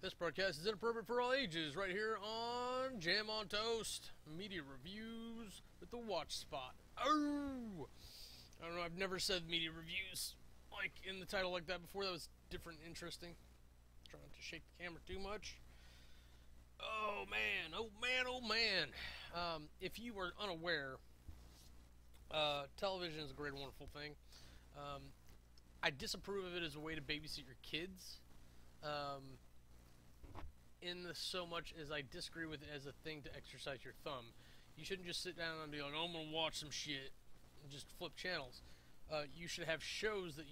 This broadcast is inappropriate for all ages, right here on Jam on Toast Media Reviews with the Watch Spot. Oh! I don't know, I've never said media reviews like in the title like that before. That was different and interesting. Trying not to shake the camera too much. Oh man, oh man, oh man. If you are unaware, television is a great, wonderful thing. I disapprove of it as a way to babysit your kids. In so much as I disagree with it as a thing to exercise your thumb. You shouldn't just sit down and be like, oh, I'm gonna watch some shit and just flip channels. You should have shows that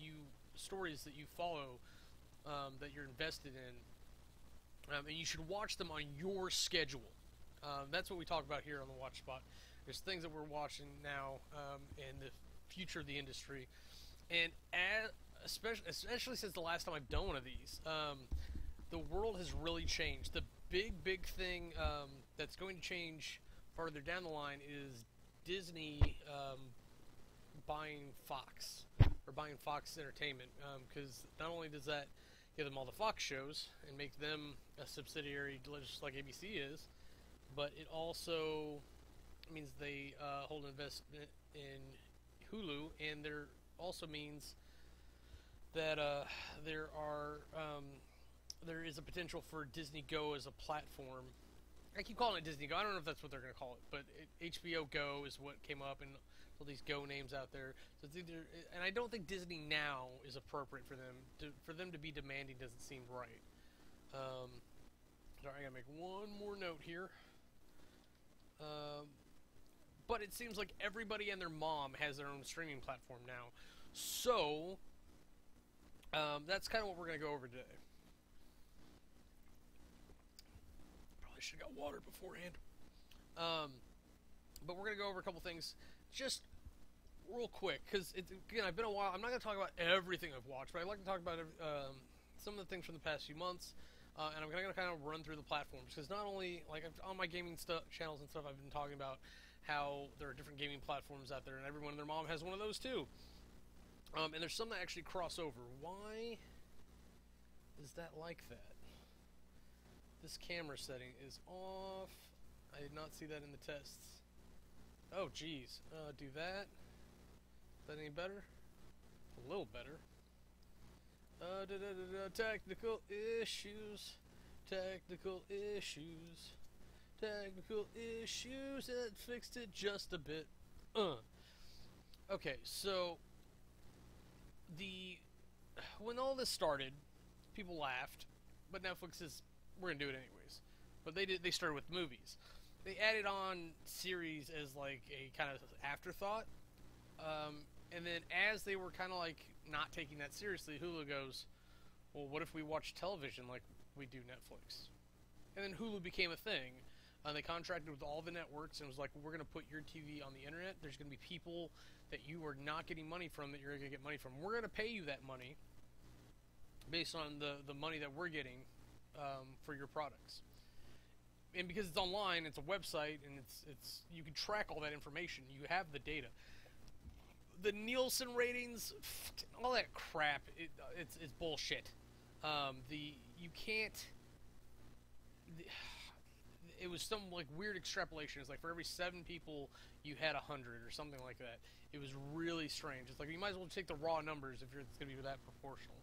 stories that you follow, that you're invested in, and you should watch them on your schedule. That's what we talk about here on the Watch Spot. There's things that we're watching now, in the future of the industry, and especially since the last time I've done one of these, the world has really changed. The big thing that's going to change farther down the line is Disney buying Fox, or buying Fox Entertainment, because not only does that give them all the Fox shows and make them a subsidiary just like ABC is, but it also means they hold an investment in Hulu, and there also means that there is a potential for Disney Go as a platform. I keep calling it Disney Go. I don't know if that's what they're going to call it, but HBO Go is what came up, and all these Go names out there. So it's either, and I don't think Disney Now is appropriate for them. For them to be demanding doesn't seem right. Sorry, I gotta make one more note here. But it seems like everybody and their mom has their own streaming platform now. So that's kind of what we're going to go over today. Probably should have got water beforehand. But we're going to go over a couple things just real quick, because again, I've been a while. I'm not going to talk about everything I've watched, but I'd like to talk about some of the things from the past few months, and I'm going to kind of run through the platforms, because not only, like, on my gaming channels and stuff, I've been talking about how there are different gaming platforms out there, and everyone and their mom has one of those too. And there's some that actually cross over. Why is that like that? This camera setting is off. I did not see that in the tests. Oh, geez. Do that. Is that any better? A little better. Technical issues. Technical issues. Technical issues. It fixed it just a bit. Okay, so when all this started, people laughed, but Netflix is, we're gonna do it anyways. But they started with movies. They added on series as like a kind of afterthought, and then as they were kind of like not taking that seriously, Hulu goes, well, what if we watch television like we do Netflix? And then Hulu became a thing. They contracted with all the networks and was like, we're going to put your TV on the internet. There's going to be people that you are not getting money from that you're going to get money from. We're going to pay you that money based on the money that we're getting for your products. And because it's online, it's a website, and it's you can track all that information. You have the data. The Nielsen ratings, all that crap, it's bullshit. You can't. It was some like weird extrapolation. It's like for every 7 people you had 100 or something like that. It was really strange. It's like you might as well take the raw numbers if it's going to be that proportional.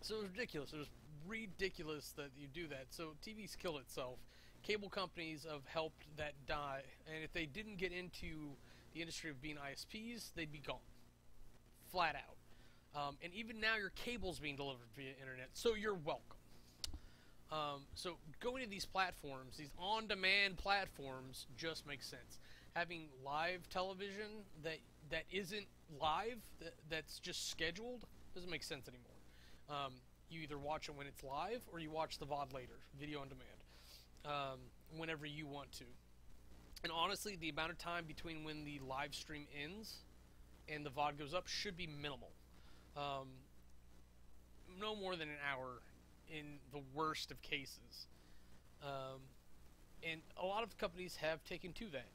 So it was ridiculous. It was ridiculous that you do that. So TV's killed itself. Cable companies have helped that die, and if they didn't get into the industry of being ISPs, they'd be gone, flat out. And even now, your cable's being delivered via internet, so you're welcome. So going to these platforms, these on-demand platforms, just makes sense. Having live television that isn't live, that's just scheduled, doesn't make sense anymore. You either watch it when it's live, or you watch the VOD later, video on demand, whenever you want to. And honestly, the amount of time between when the live stream ends and the VOD goes up should be minimal. No more than an hour in the worst of cases. And a lot of companies have taken to that.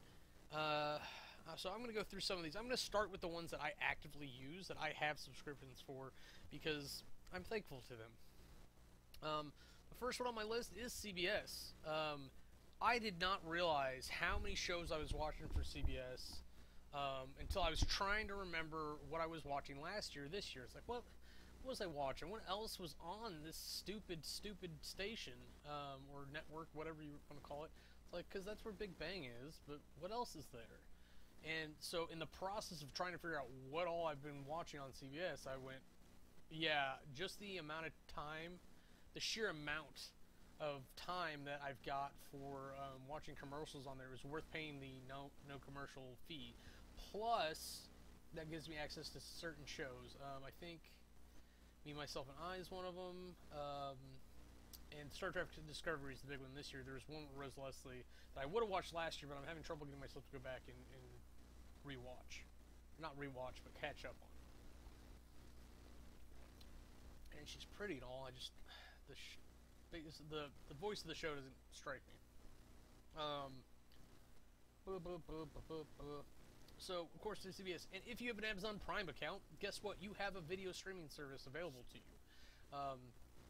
So I'm going to go through some of these. I'm going to start with the ones that I actively use, that I have subscriptions for, because I'm thankful to them. The first one on my list is CBS. I did not realize how many shows I was watching for CBS until I was trying to remember what I was watching last year, this year. It's like, what was I watching? What else was on this stupid station or network, whatever you want to call it? It's like, because that's where Big Bang is, but what else is there? And so, in the process of trying to figure out what all I've been watching on CBS, I went, yeah, just the amount of time, the sheer amount of time that I've got for watching commercials on there is worth paying the no commercial fee. Plus, that gives me access to certain shows. I think Me, Myself, and I is one of them. And Star Trek Discovery is the big one this year. There was one with Rose Leslie that I would have watched last year, but I'm having trouble getting myself to go back and rewatch. Not rewatch, but catch up on. And she's pretty and all. I just the voice of the show doesn't strike me. So of course there's CBS, and if you have an Amazon Prime account, guess what? You have a video streaming service available to you.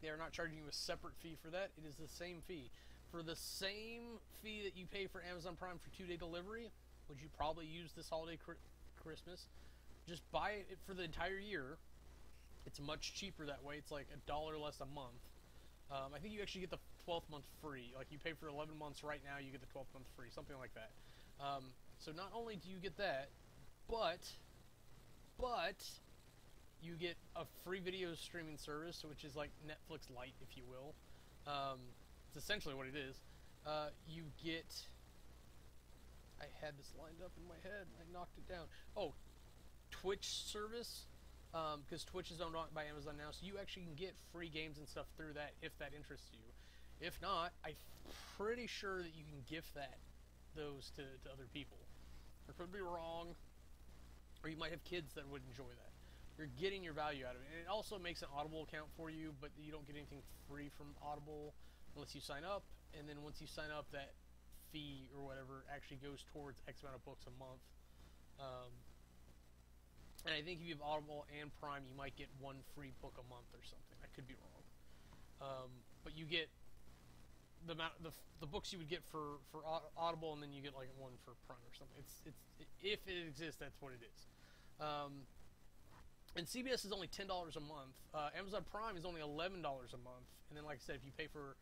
They are not charging you a separate fee for that. It is the same fee. For the same fee that you pay for Amazon Prime for 2-day delivery, which you probably use this holiday Christmas, just buy it for the entire year. It's much cheaper that way. It's like $1 less a month. I think you actually get the 12th month free. Like, you pay for 11 months right now, you get the 12th month free, something like that. So not only do you get that, but you get a free video streaming service, which is like Netflix Lite, if you will. It's essentially what it is. You get... I had this lined up in my head, and I knocked it down. Oh, Twitch service. Because Twitch is owned by Amazon now, so you actually can get free games and stuff through that if that interests you. If not, I'm pretty sure that you can gift those to other people. I could be wrong, or you might have kids that would enjoy that. You're getting your value out of it. And it also makes an Audible account for you, but you don't get anything free from Audible unless you sign up. And then once you sign up, that fee or whatever actually goes towards X amount of books a month. And I think if you have Audible and Prime, you might get one free book a month or something. I could be wrong. But you get the books you would get for Audible, and then you get like one for Prime or something. If it exists, that's what it is. And CBS is only $10 a month. Amazon Prime is only $11 a month. And then, like I said, if you pay for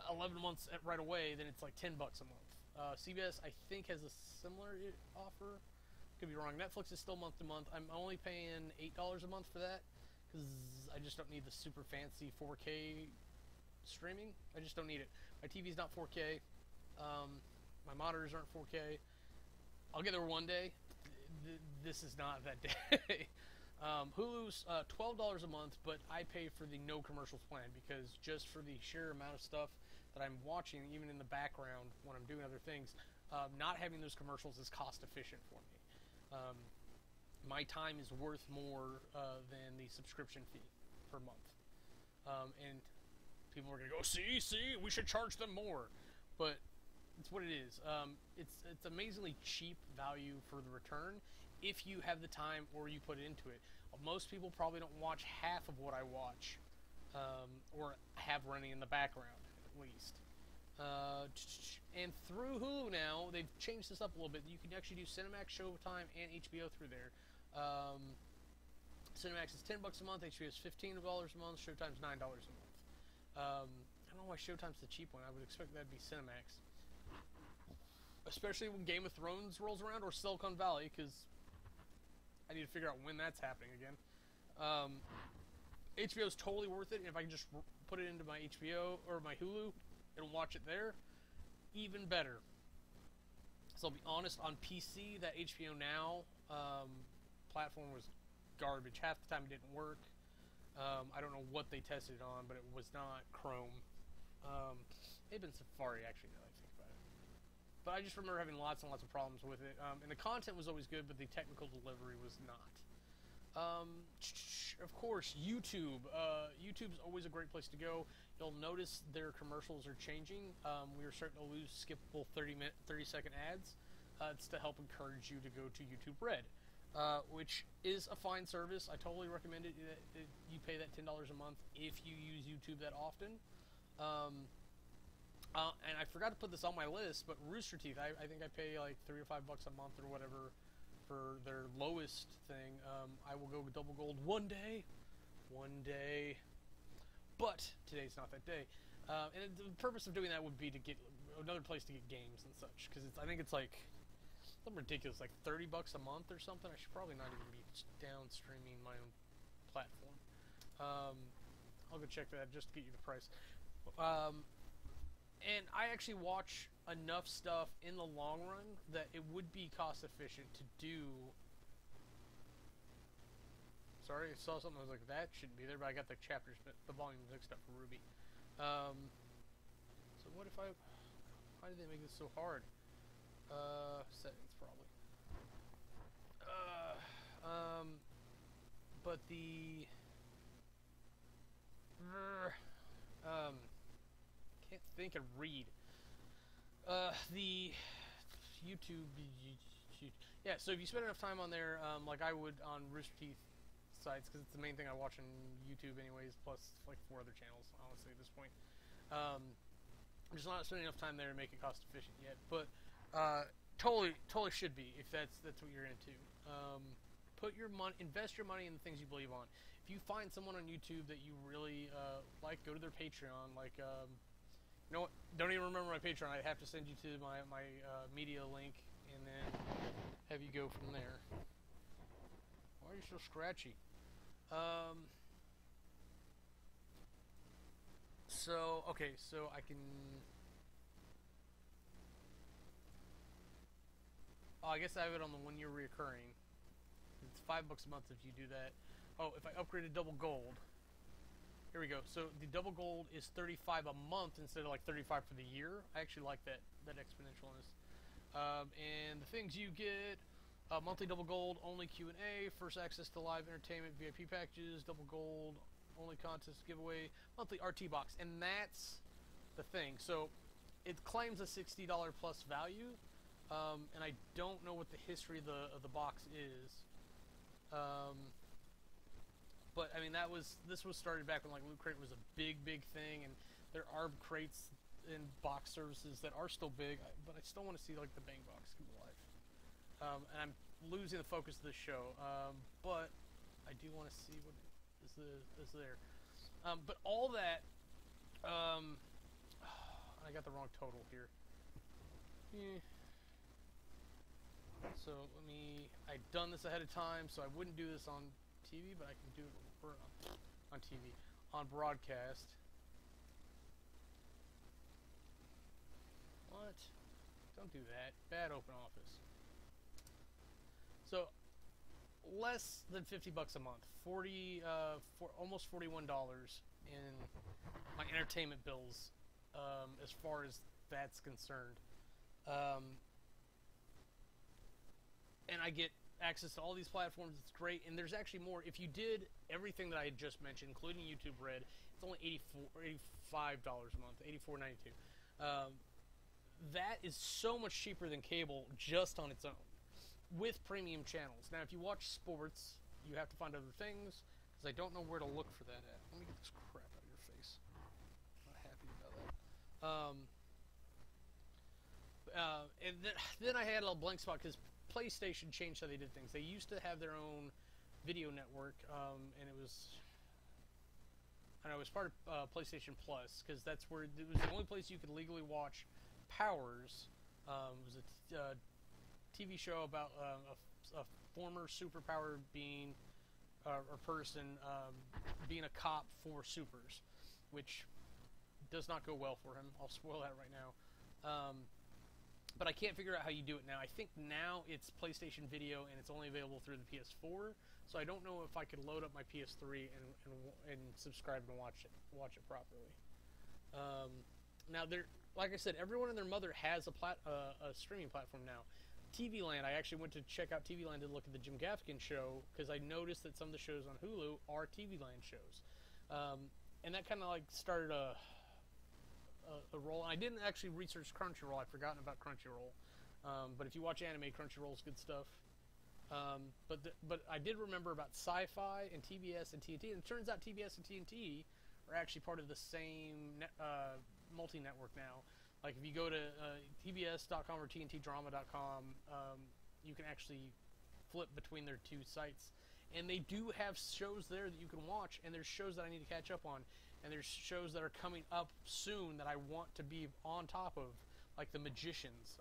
11 months right away, then it's like $10 a month. CBS, I think, has a similar offer. Could be wrong. Netflix is still month to month. I'm only paying $8 a month for that because I just don't need the super fancy 4K streaming. I just don't need it. My TV's not 4K. My monitors aren't 4K. I'll get there one day. This is not that day. Hulu's $12 a month, but I pay for the no commercials plan because just for the sheer amount of stuff that I'm watching, even in the background when I'm doing other things, not having those commercials is cost efficient for me. My time is worth more than the subscription fee per month. And people are going to go, see, we should charge them more. But it's what it is. It's amazingly cheap value for the return if you have the time or you put it into it. Most people probably don't watch half of what I watch or have running in the background, at least. And through Hulu now, they've changed this up a little bit. You can actually do Cinemax, Showtime, and HBO through there. Cinemax is $10 a month, HBO is $15 a month, Showtime's $9 a month. I don't know why Showtime's the cheap one. I would expect that to be Cinemax. Especially when Game of Thrones rolls around, or Silicon Valley, because I need to figure out when that's happening again. HBO is totally worth it, and if I can just put it into my HBO or my Hulu and watch it there, even better. So I'll be honest, on PC, that HBO Now platform was garbage. Half the time it didn't work. I don't know what they tested it on, but it was not Chrome. It had been Safari, actually, now that I think about it. But I just remember having lots and lots of problems with it. And the content was always good, but the technical delivery was not. Of course, YouTube. YouTube's always a great place to go. You'll notice their commercials are changing. We are starting to lose skippable 30-second ads. It's to help encourage you to go to YouTube Red. which is a fine service. I totally recommend it. You pay that $10 a month if you use YouTube that often. And I forgot to put this on my list, but Rooster Teeth, I think I pay like $3 or $5 a month or whatever for their lowest thing. I will go with double gold one day, but today's not that day. And the purpose of doing that would be to get another place to get games and such, because I think it's like something ridiculous, like $30 a month or something. I should probably not even be downstreaming my own platform. I'll go check that just to get you the price. And I actually watch enough stuff in the long run that it would be cost efficient to do. Sorry, I saw something. I was like, that shouldn't be there, but I got the chapters, the volume mixed up for Ruby. So what if why did they make this so hard? Settings probably. But the can't think and read. The YouTube, yeah. So if you spend enough time on there, like I would on Rooster Teeth sites, because it's the main thing I watch on YouTube, anyways. Plus like 4 other channels, honestly, at this point. I'm just not spending enough time there to make it cost efficient yet, but totally should be if that's what you're into. Put your money, invest your money in the things you believe on. If you find someone on YouTube that you really like, go to their Patreon. Like, you know what? Don't even remember my Patreon. I have to send you to my media link, and then have you go from there. Why are you so scratchy? So okay, so I can. Oh, I guess I have it on the 1 year reoccurring. It's $5 a month if you do that. Oh, if I upgraded double gold. Here we go. So the double gold is $35 a month instead of like $35 for the year. I actually like that exponentialness. And the things you get: monthly double gold, only Q&A, first access to live entertainment, VIP packages, double gold, only contest giveaway, monthly RT box, and that's the thing. So it claims a $60 plus value, and I don't know what the history of the box is. But I mean, this was started back when like Loot Crate was a big thing, and there are crates and box services that are still big, but I still want to see like the Bang box come to life. And I'm losing the focus of the show, but I do want to see what is there. But all that, I got the wrong total here. So I'd done this ahead of time, so I wouldn't do this on TV, but I can do it on TV, on broadcast. What? Don't do that. Bad open office. So less than $50 a month, almost $41 in my entertainment bills, as far as that's concerned. And I get access to all these platforms. It's great, and there's actually more. If you did everything that I had just mentioned, including YouTube Red, it's only $85 a month, $84.92. That is so much cheaper than cable just on its own, with premium channels. Now, if you watch sports, you have to find other things, because I don't know where to look for that at. Let me get this crap out of your face. I'm not happy about that. And then I had a little blank spot, because PlayStation changed how they did things. They used to have their own video network, and it was, I don't know, it was part of PlayStation Plus, because that's where it was the only place you could legally watch Powers. It was a TV show about a former superpower being or person being a cop for supers, which does not go well for him. I'll spoil that right now. But I can't figure out how you do it now. I think now it's PlayStation Video, and it's only available through the PS4. So I don't know if I could load up my PS3 and subscribe and watch it properly. Now, like I said, everyone and their mother has a streaming platform now. TV Land. I actually went to check out TV Land to look at the Jim Gaffigan show, because I noticed that some of the shows on Hulu are TV Land shows, and that kind of like started a roll. I didn't actually research Crunchyroll. I'd forgotten about Crunchyroll. But if you watch anime, Crunchyroll's good stuff. But I did remember about Sci-Fi and TBS and TNT, and it turns out TBS and TNT are actually part of the same multi-network now. Like if you go to tbs.com or tntdrama.com, you can actually flip between their two sites, and they do have shows there that you can watch, and there's shows that I need to catch up on, and there's shows that are coming up soon that I want to be on top of, like The Magicians.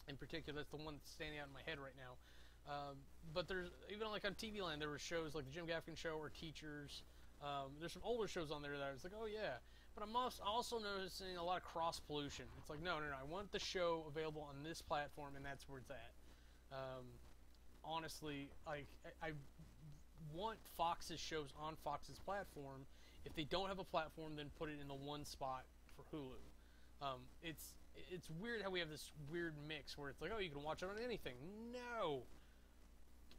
In particular, that's the one that's standing out in my head right now. But there's, even like on TV Land, there were shows like the Jim Gaffigan Show or Teachers. There's some older shows on there that I was like, oh yeah. But I'm also noticing a lot of cross pollution. It's like, no, I want the show available on this platform, and that's where it's at. Honestly, like I want Fox's shows on Fox's platform. If they don't have a platform, then put it in the one spot for Hulu. It's weird how we have this weird mix where it's like, oh, you can watch it on anything. No!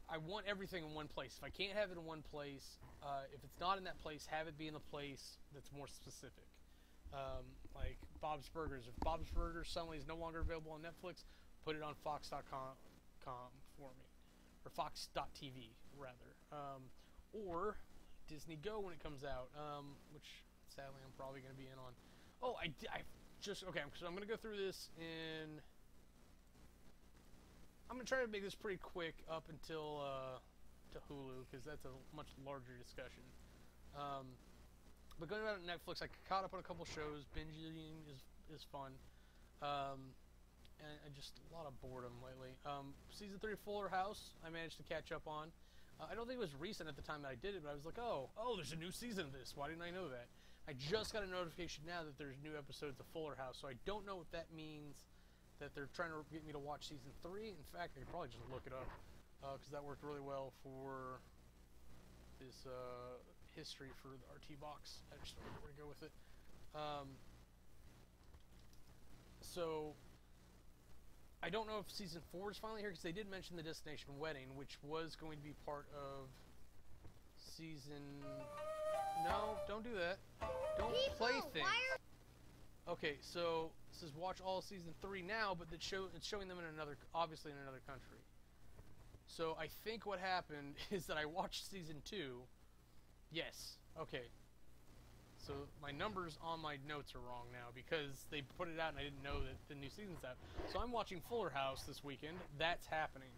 I want everything in one place. If I can't have it in one place, if it's not in that place, have it be in a place that's more specific. Like Bob's Burgers. If Bob's Burgers suddenly is no longer available on Netflix, put it on Fox.com for me. Or Fox.tv, rather. Or Disney Go when it comes out, which sadly I'm probably going to be in on. Oh, I just, okay, so I'm going to go through this in, I'm going to try to make this pretty quick up until to Hulu, because that's a much larger discussion. But going about Netflix, I caught up on a couple shows. Binging is fun. And just a lot of boredom lately. Season 3 of Fuller House, I managed to catch up on. I don't think it was recent at the time that I did it, but I was like, oh, there's a new season of this. Why didn't I know that? I just got a notification now that there's new episodes of Fuller House, so I don't know what that means, that they're trying to get me to watch Season 3. In fact, I could probably just look it up, because that worked really well for this history for the RT box. I just don't know where to go with it. So, I don't know if Season 4 is finally here, because they did mention the Destination Wedding, which was going to be part of Season... No, don't do that. Don't play things. Okay, so it says watch all of Season 3 now, but it's showing them in obviously in another country. So I think what happened is that I watched Season 2. Yes. Okay. So my numbers on my notes are wrong now because they put it out and I didn't know that the new season's out. So I'm watching Fuller House this weekend. That's happening.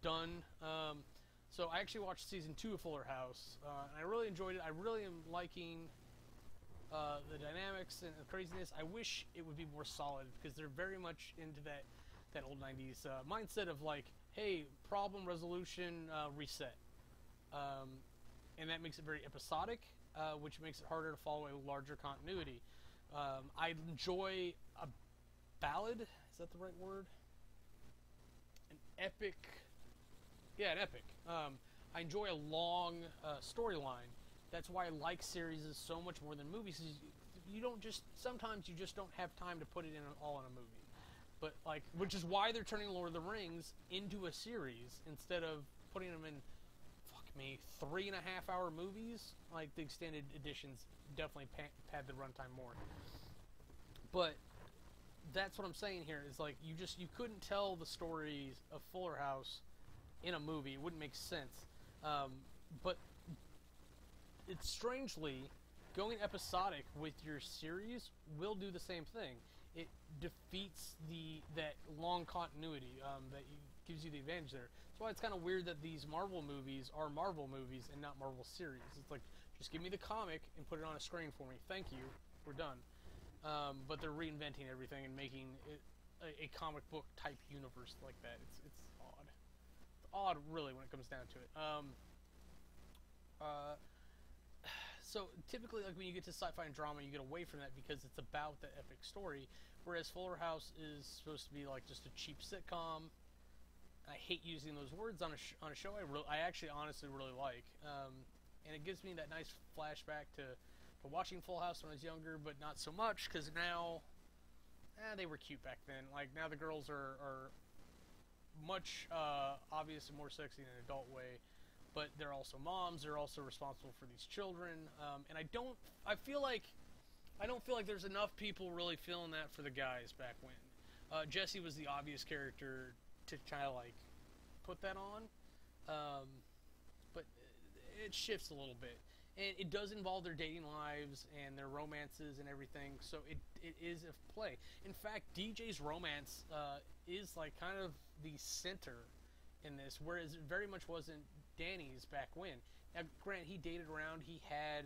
Done. So I actually watched Season 2 of Fuller House, and I really enjoyed it. I really am liking the dynamics and the craziness. I wish it would be more solid because they're very much into that old 90s mindset of like, hey, problem resolution, reset. And that makes it very episodic, which makes it harder to follow a larger continuity. I enjoy a ballad. Is that the right word? An epic... Yeah, an epic. I enjoy a long storyline. That's why I like series so much more than movies. You don't just, sometimes you just don't have time to put it all in a movie. But like, which is why they're turning Lord of the Rings into a series instead of putting them in, 3.5 hour movies. Like the extended editions definitely pad the runtime more. But that's what I'm saying here is like you couldn't tell the stories of Fuller House in a movie. It wouldn't make sense. But it's strangely going episodic with your series will do the same thing. It defeats that long continuity that gives you the advantage there. That's why it's kind of weird that these Marvel movies are Marvel movies and not Marvel series. It's like, just give me the comic and put it on a screen for me. Thank you. We're done. But they're reinventing everything and making it a comic book type universe like that. It's odd. It's odd, really, when it comes down to it. So typically, like when you get to sci-fi and drama, you get away from that because it's about the epic story. Whereas Fuller House is supposed to be like just a cheap sitcom. I hate using those words on a show I actually honestly really like, and it gives me that nice flashback to watching Full House when I was younger, but not so much because now, they were cute back then. Like now the girls are much obvious and more sexy in an adult way. But they're also moms. They're also responsible for these children. And I don't feel like there's enough people really feeling that for the guys back when. Jesse was the obvious character to kind of like put that on, um, but it shifts a little bit. And it does involve their dating lives and their romances and everything, so it is a play. In fact, DJ's romance is like kind of the center in this, whereas it very much wasn't Danny's back when. Now, granted, he dated around, he had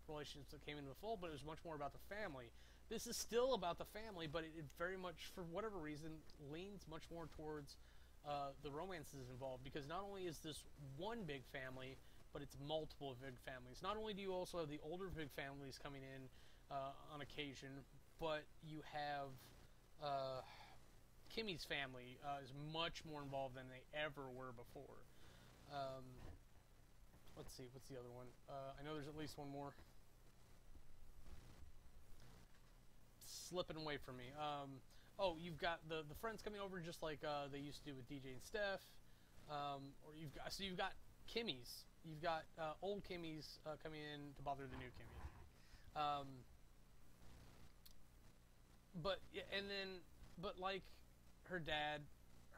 relationships that came into the fold, but it was much more about the family. This is still about the family, but it very much, for whatever reason, leans much more towards the romances involved, because not only is this one big family, but it's multiple big families. Not only do you also have the older big families coming in on occasion, but you have Kimmy's family is much more involved than they ever were before. Let's see, what's the other one? I know there's at least one more. Slipping away from me. Oh, you've got the friends coming over just like they used to do with DJ and Steph. Or you've got Kimmy's. You've got old Kimmy's coming in to bother the new Kimmy. But like her dad,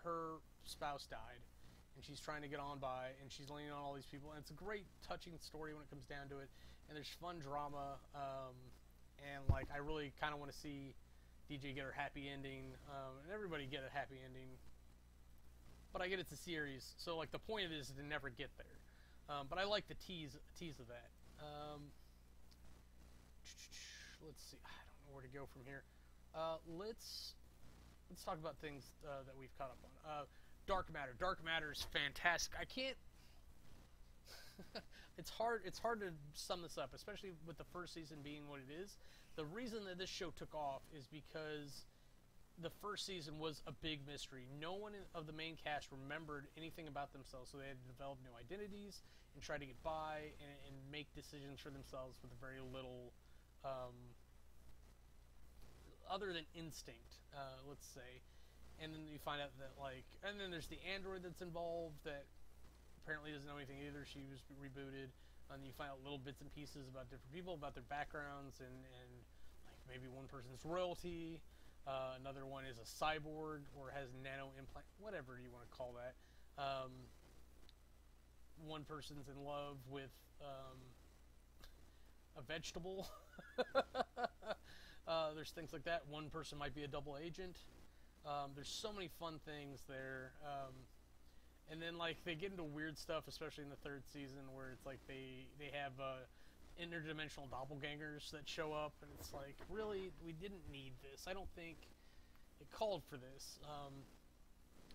her spouse died, and she's trying to get on by, and she's leaning on all these people, and it's a great, touching story when it comes down to it. And there's fun drama, and like I really kind of want to see DJ get her happy ending, and everybody get a happy ending. But I get it's a series, so like the point of it is to never get there. But I like the tease of that. Let's see. I don't know where to go from here. Let's talk about things that we've caught up on. Dark Matter. Dark Matter is fantastic. I can't. It's hard to sum this up, especially with the first season being what it is. The reason that this show took off is because the first season was a big mystery. No one of the main cast remembered anything about themselves, so they had to develop new identities and try to get by and make decisions for themselves with very little other than instinct, let's say. And then you find out that, like, and then there's the android that's involved that apparently doesn't know anything either. She was rebooted. And you find out little bits and pieces about different people, about their backgrounds, and like maybe one person's royalty. Another one is a cyborg or has nano implant, whatever you want to call that. One person's in love with a vegetable. There's things like that. One person might be a double agent. There's so many fun things there. And then like they get into weird stuff, especially in the third season, where it's like they have interdimensional doppelgangers that show up, and it's like, really, we didn't need this. I don't think it called for this.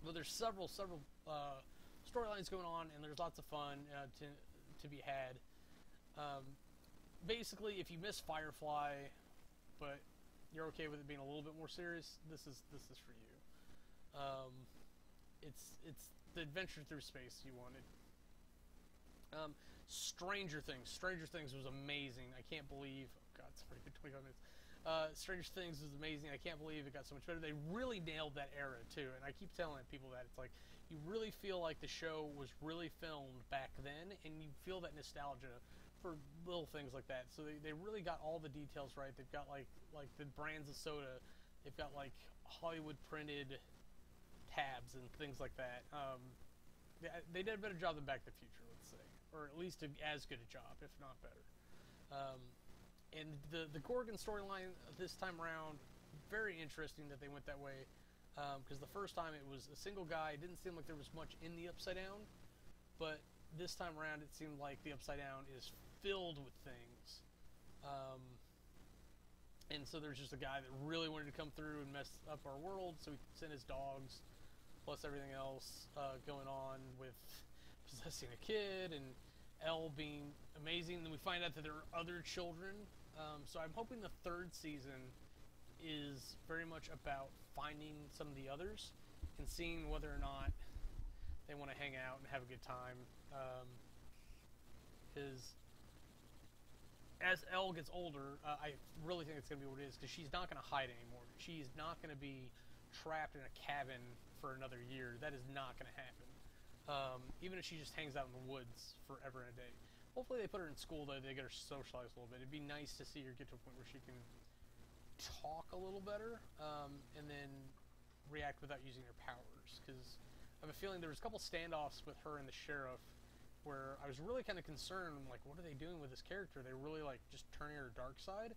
But there's several storylines going on, and there's lots of fun to be had. Basically, if you miss Firefly, but you're okay with it being a little bit more serious, this is for you. It's the adventure through space you wanted. Stranger Things was amazing. I can't believe. Oh God, it's already been 25 minutes. Stranger Things was amazing. I can't believe it got so much better. They really nailed that era too, and I keep telling people that it's like you really feel like the show was really filmed back then, and you feel that nostalgia for little things like that. So they really got all the details right. They've got like the brands of soda. They've got like Hollywood printed tabs and things like that. They did a better job than Back to the Future, let's say, or at least as good a job, if not better. And the Gorgon storyline this time around, very interesting that they went that way, because the first time it was a single guy. It didn't seem like there was much in the Upside Down, but this time around it seemed like the Upside Down is filled with things. And so there's just a guy that really wanted to come through and mess up our world, so he sent his dogs, plus everything else going on with possessing a kid, and Elle being amazing. Then we find out that there are other children. So I'm hoping the third season is very much about finding some of the others and seeing whether or not they want to hang out and have a good time. Because as Elle gets older, I really think it's going to be what it is, because she's not going to hide anymore. She's not going to be trapped in a cabin for another year. That is not going to happen. Even if she just hangs out in the woods forever and a day. Hopefully they put her in school, though. They get her socialized a little bit. It'd be nice to see her get to a point where she can talk a little better, and then react without using her powers. Because I have a feeling there was a couple standoffs with her and the sheriff where I was really kind of concerned, like, what are they doing with this character? They really, like, just turning her dark side.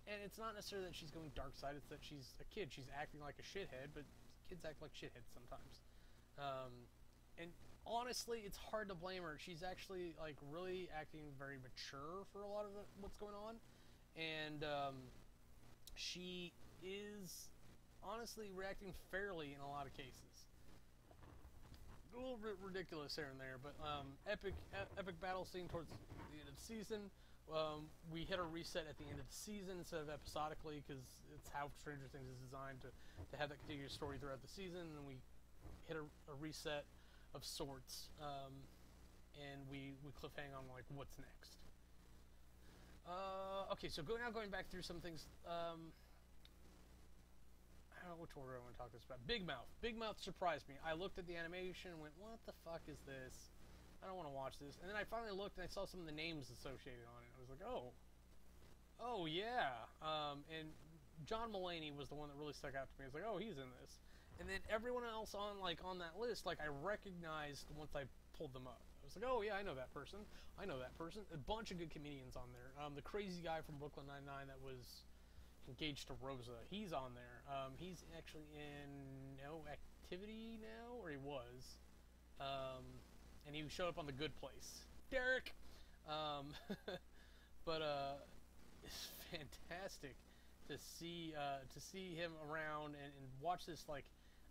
And it's not necessarily that she's going dark side, it's that she's a kid. She's acting like a shithead, but kids act like shitheads sometimes. And honestly, it's hard to blame her. She's actually, like, really acting very mature for a lot of what's going on. And she is honestly reacting fairly in a lot of cases. A little bit ridiculous here and there, but epic battle scene towards the end of the season. We hit a reset at the end of the season instead of episodically, because it's how Stranger Things is designed to have that continuous story throughout the season. And we hit a reset of sorts, and we cliffhang on like what's next. Okay, so going back through some things. I don't know which order I want to talk this about. Big Mouth. Big Mouth surprised me. I looked at the animation and went, what the fuck is this? I don't want to watch this. And then I finally looked and I saw some of the names associated on it. I was like, oh yeah. And John Mulaney was the one that really stuck out to me. I was like, oh, he's in this. And then everyone else on that list, like, I recognized once I pulled them up. I was like, oh yeah, I know that person. I know that person. A bunch of good comedians on there. The crazy guy from Brooklyn Nine-Nine that was engaged to Rosa, he's on there. He's actually in No Activity now, or he was. And he showed up on The Good Place. Derek! But it's fantastic to see him around and watch this, like,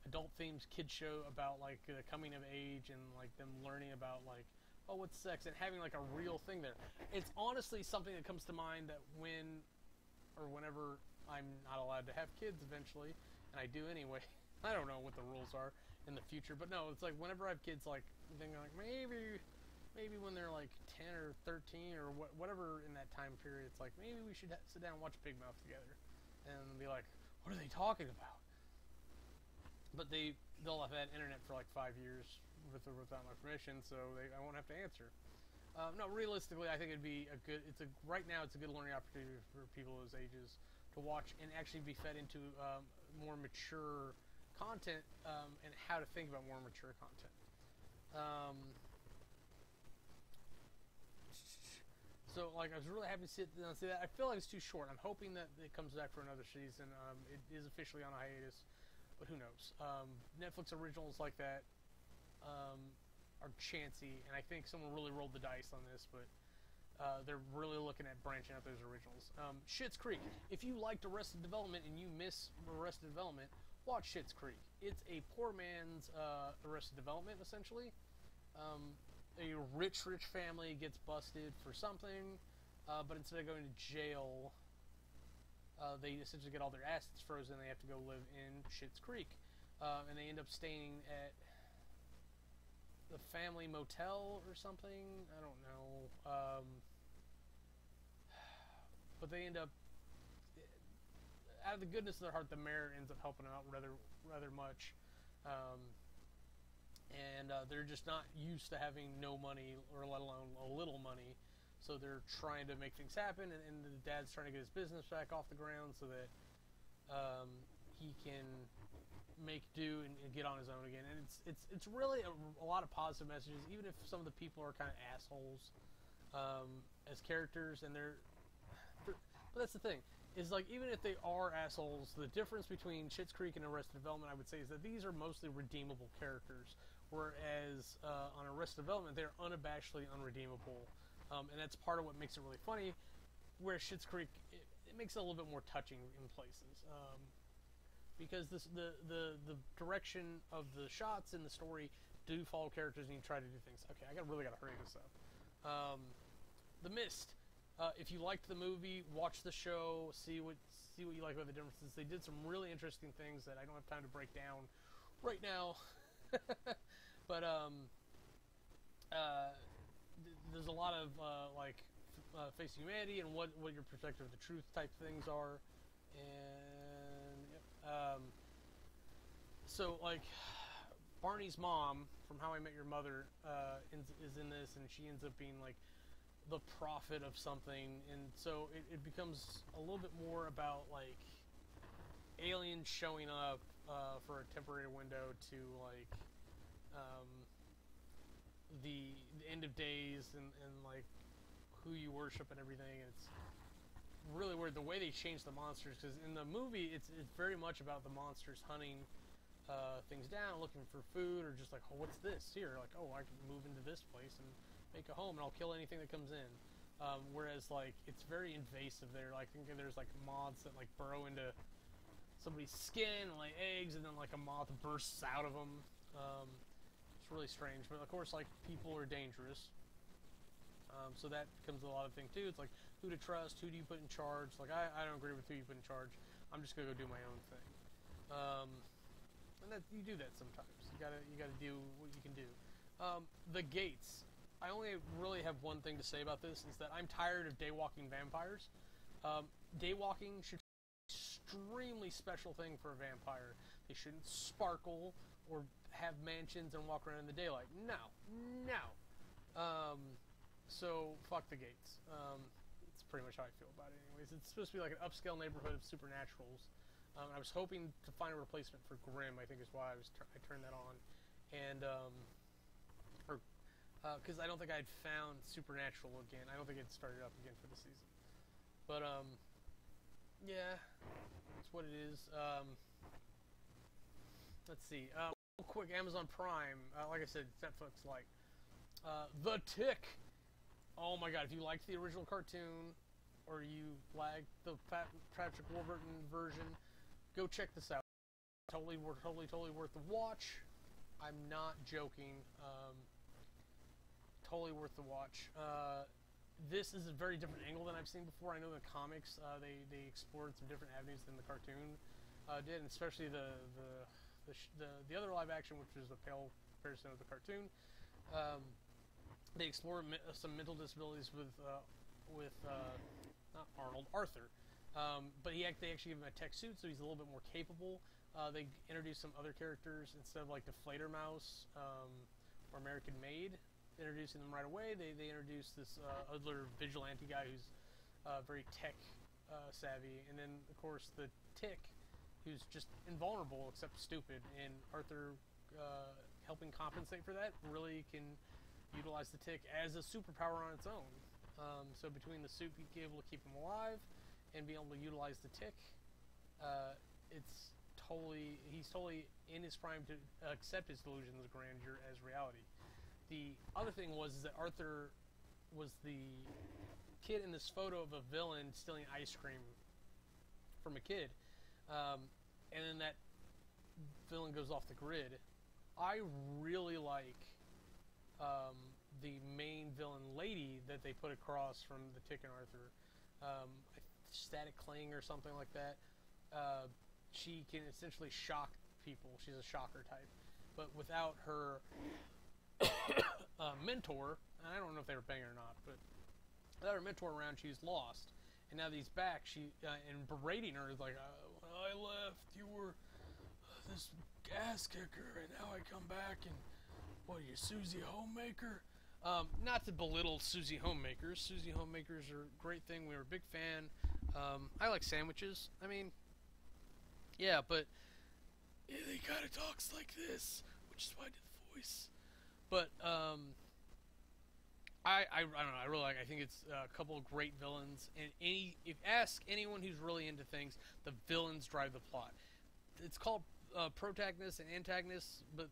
adult themed kid show about, like, the coming of age and, like, them learning about, like, oh, what's sex, and having, like, a real thing there. It's honestly something that comes to mind that whenever I'm not allowed to have kids eventually, and I do anyway. I don't know what the rules are in the future, but no, it's like whenever I have kids, like, thinking like maybe when they're like 10 or 13 or whatever in that time period, it's like maybe we should sit down and watch Big Mouth together, and be like, what are they talking about? But they'll have had internet for like 5 years without my permission, so I won't have to answer. No, realistically, I think right now it's a good learning opportunity for people those ages to watch and actually be fed into more mature content, and how to think about more mature content. So, like, I was really happy to see that. I feel like it's too short. I'm hoping that it comes back for another season. It is officially on a hiatus, but who knows? Netflix originals like that are chancy, and I think someone really rolled the dice on this, but they're really looking at branching out those originals. Schitt's Creek. If you liked Arrested Development and you miss Arrested Development, watch Schitt's Creek. It's a poor man's Arrested Development, essentially. A rich family gets busted for something, but instead of going to jail, they essentially get all their assets frozen. They have to go live in Schitt's Creek, and they end up staying at the family motel or something. I don't know, but they end up, out of the goodness of their heart, the mayor ends up helping out rather much. And they're just not used to having no money, or let alone a little money, so they're trying to make things happen, and the dad's trying to get his business back off the ground so that he can make do and get on his own again. And it's really a lot of positive messages, even if some of the people are kind of assholes as characters, and but that's the thing. Is like, even if they are assholes, the difference between Schitt's Creek and Arrested Development, I would say, is that these are mostly redeemable characters, whereas on Arrested Development, they're unabashedly unredeemable, and that's part of what makes it really funny. Whereas Schitt's Creek, it makes it a little bit more touching in places, because the direction of the shots in the story do follow characters, and you try to do things. Okay, I really gotta hurry this up. The Mist. If you liked the movie, watch the show, see what you like about the differences. They did some really interesting things that I don't have time to break down right now. But there's a lot of facing humanity and what your perspective of the truth type things are, and so, like, Barney's mom from How I Met Your Mother is in this, and she ends up being like the prophet of something, and so it becomes a little bit more about like aliens showing up for a temporary window to like the end of days and like who you worship and everything. And it's really weird the way they changed the monsters, because in the movie it's very much about the monsters hunting things down, looking for food, or just like, oh, what's this here? Like, oh, I can move into this place and make a home, and I'll kill anything that comes in. Whereas like it's very invasive there. Like, I think there's like moths that like burrow into somebody's skin and lay eggs, and then like a moth bursts out of them. It's really strange, but of course, like, people are dangerous. So that becomes a lot of thing too. It's like, who to trust, who do you put in charge? Like, I don't agree with who you put in charge. I'm just gonna go do my own thing. And that you do that sometimes. You gotta do what you can do. The gates. I only really have one thing to say about this, is that I'm tired of daywalking vampires. Daywalking should be an extremely special thing for a vampire. They shouldn't sparkle or have mansions and walk around in the daylight. No. So fuck the gates. It's pretty much how I feel about it anyways. It's supposed to be like an upscale neighborhood of supernaturals. I was hoping to find a replacement for Grimm, I think is why I turned that on. And, because I don't think I'd found Supernatural again. I don't think it started up again for the season. But, yeah, that's what it is. Let's see. Real quick, Amazon Prime. Like I said, Netflix like. The Tick. Oh my god, if you liked the original cartoon, or you like the Patrick Warburton version, go check this out. Totally worth the watch. I'm not joking. Totally worth the watch. This is a very different angle than I've seen before. I know the comics they explored some different avenues than the cartoon did, and especially the other live action, which is a pale comparison of the cartoon. They explore some mental disabilities with not Arnold, Arthur. But they actually give him a tech suit, so he's a little bit more capable. They introduce some other characters instead of like the Mouse or American Maid. Introducing them right away. They introduce this other vigilante guy who's very tech savvy, and then of course the Tick, who's just invulnerable except stupid. And Arthur, helping compensate for that, really can utilize the Tick as a superpower on its own. So between the suit being able to keep him alive and being able to utilize the Tick, he's totally in his prime to accept his delusions of grandeur as reality. The other thing was that Arthur was the kid in this photo of a villain stealing ice cream from a kid, and then that villain goes off the grid. I really like the main villain lady that they put across from the Tick and Arthur, Static Cling or something like that. She can essentially shock people. She's a shocker type, but without her mentor, and I don't know if they were banging or not, but without her mentor around, she's lost. And now that he's back, and berating her is like, when I left, you were this ass kicker, and now I come back, and what are you, Susie Homemaker? Not to belittle Susie Homemakers. Susie Homemakers are a great thing. We were a big fan. I like sandwiches. I mean, yeah, but yeah, they kind of talks like this, which is why I did the voice. But I don't know. I really like. I think it's a couple of great villains, and if ask anyone who's really into things, the villains drive the plot. It's called protagonists and antagonists, but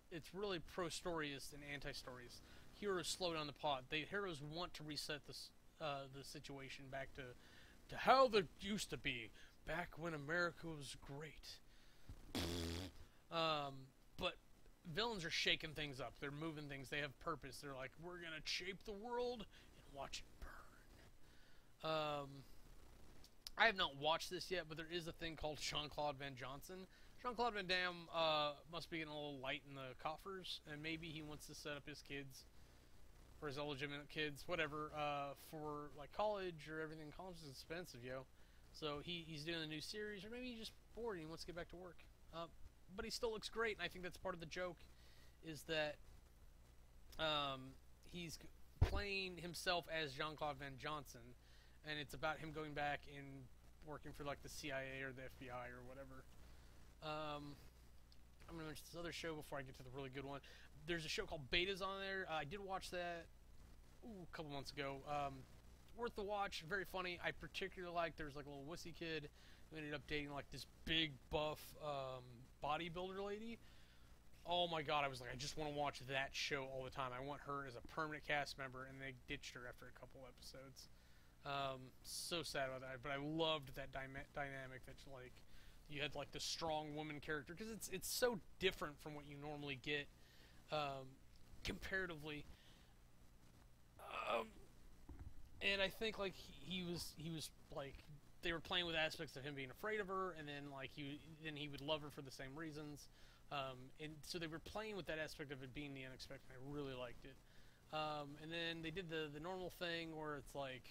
it's really pro-storyist and anti-storyist. Heroes slow down the plot. The heroes want to reset the situation back to how they used to be, back when America was great. But villains are shaking things up. They're moving things. They have purpose. They're like, we're gonna shape the world and watch it burn. I have not watched this yet, but there is a thing called Jean-Claude Van Johnson. Jean-Claude Van Damme must be getting a little light in the coffers, and maybe he wants to set up his kids, or his illegitimate kids, whatever, for like college or everything. College is expensive, yo. So he's doing a new series, or maybe he's just bored and he wants to get back to work. But he still looks great, and I think that's part of the joke, is that he's playing himself as Jean-Claude Van Johnson, and it's about him going back and working for like the CIA or the FBI or whatever. I'm gonna mention this other show before I get to the really good one. There's a show called Betas on there. I did watch that a couple months ago. Worth the watch. Very funny. I particularly like. There's like a little wussy kid who ended up dating like this big buff bodybuilder lady. Oh my god, I was like, I just want to watch that show all the time. I want her as a permanent cast member, and they ditched her after a couple episodes. So sad about that, but I loved that dynamic that like you had like the strong woman character, because it's so different from what you normally get comparatively. And I think like he was like, they were playing with aspects of him being afraid of her, and then like he would love her for the same reasons. And so they were playing with that aspect of it being the unexpected. I really liked it. And then they did the normal thing where it's like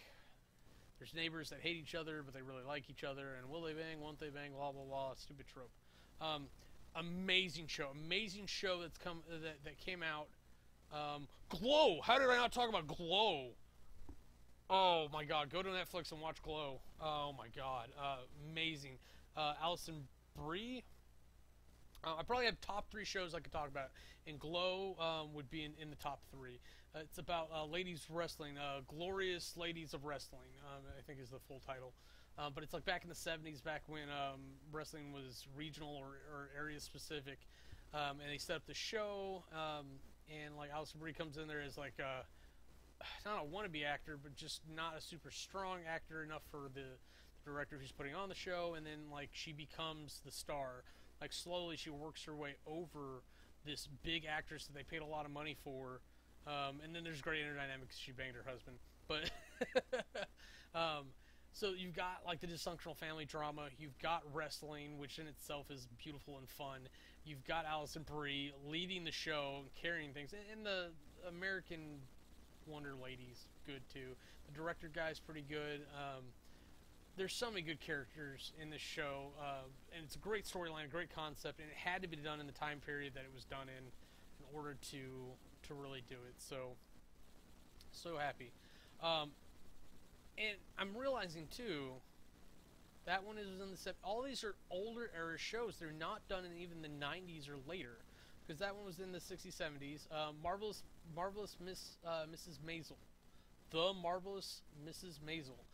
there's neighbors that hate each other, but they really like each other, and will they bang, won't they bang, blah blah blah. Stupid trope. Amazing show that came out. Glow. How did I not talk about Glow? Oh my god, go to Netflix and watch Glow. Oh my god, amazing. Alison Brie. I probably have top 3 shows I could talk about, and Glow would be in the top 3. It's about ladies wrestling, Glorious Ladies of Wrestling, I think is the full title. But it's like back in the 70s, back when wrestling was regional or area specific, and they set up the show, and like Alison Brie comes in there as like not a wannabe actor, but just not a super strong actor enough for the director who's putting on the show, and then like she becomes the star. Like slowly she works her way over this big actress that they paid a lot of money for, and then there's great interdynamic because she banged her husband. But so you've got like the dysfunctional family drama, you've got wrestling, which in itself is beautiful and fun. You've got Alison Brie leading the show and carrying things, and the American Wonder Lady's good too. The director guy's pretty good. There's so many good characters in this show, and it's a great storyline, a great concept, and it had to be done in the time period that it was done in order to really do it. So happy. And I'm realizing too, that one is in the all these are older era shows. They're not done in even the 90s or later, because that one was in the 60s, 70s. Marvelous Mrs. Maisel, The Marvelous Mrs. Maisel.